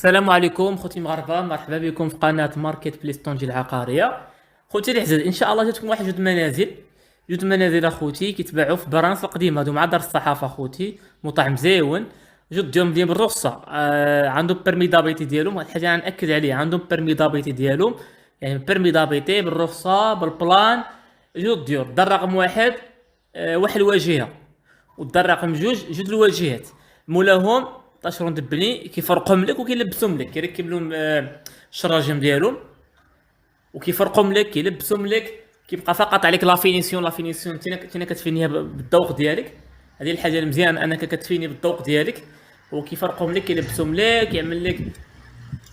السلام عليكم خوتي المغاربه، مرحبا بكم في قناه ماركت بليس طنجة العقاريه. خوتي العزاز، ان شاء الله جاتكم واحد جوج منازل اخوتي كيتباعوا في برانس القديمه، هادو مع دار الصحافه اخوتي. مطعم زيون، جوج ديالهم ديال بالرخصه، عندهم بيرمي دابيتي ديالهم. هاد الحاجه غنأكد عليها، عندهم بيرمي دابيتي ديالهم، يعني بيرمي دابيتي بالرخصه بالبلان. جوج ديور، دار رقم واحد واحد الواجهه، والدار رقم جوج الواجهات. مولاهم تاشرون دبني كيفرقهم لك وكيلبسهم لك، كيركب لهم الشراجم ديالهم وكيفرقهم لك كيلبسهم لك. كيبقى فقط عليك لا فينيسيون انت كتفينيها بالذوق ديالك. هذه الحاجه المزيان انك كتفيني بالذوق ديالك. هو كيفرقهم لك كيلبسهم لك، يعمل لك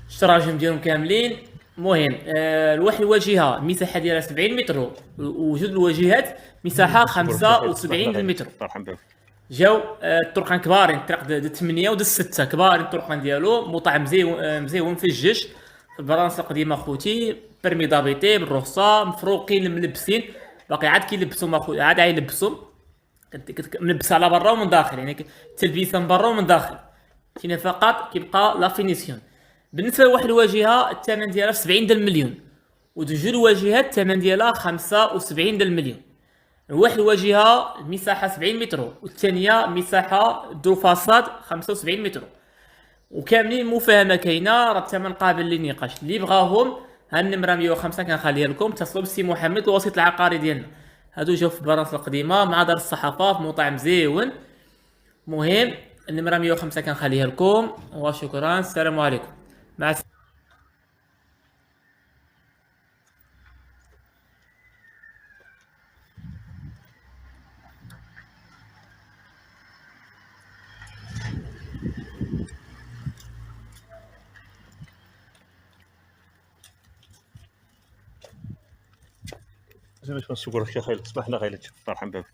الشراجم ديالهم كاملين. المهم الواحد الواجهه المساحه ديالها 70 متر، وجوج الواجهات مساحه شكرا اختي خالد، صباح 75 الخير، متر. مرحبا بك. جاو الطرقان كبارين، الطريق د 8 ود 6 كبارين الطرقان ديالو. مطعم مزيون في الجيش في البرانس القديمه خوتي. برمي دابيتي بالرخصه، مفروقين ملبسين، باقي عاد كيلبسهم اخويا، عاد يلبسهم. ملبس على برا ومن داخل، يعني تلبيسه من برا ومن داخل. كاين فقط كيبقى لا فينيسيون. بالنسبه لواحد الواجهه الثمن ديالها في 70 د المليون، وجوج الواجهات الثمن ديالها 75 د المليون. واحد الواجهه المساحه 70 متر، والثانيه مساحه دو فاصاد 75 متر، وكاملين مفاهمه كاينه. راه الثمن قابل للنقاش. اللي بغاهم ها النمره 105 كنخليها لكم، اتصلوا بالسي محمد الوسيط العقاري ديالنا. هادو جاو في برانس القديمه مع دار الصحافه في مطعم زيون. مهم النمره 105 كنخليها لكم، وشكرا، السلام عليكم، مع السلامه. شكرا اختي خالد، صباح الخير، مرحبا بك.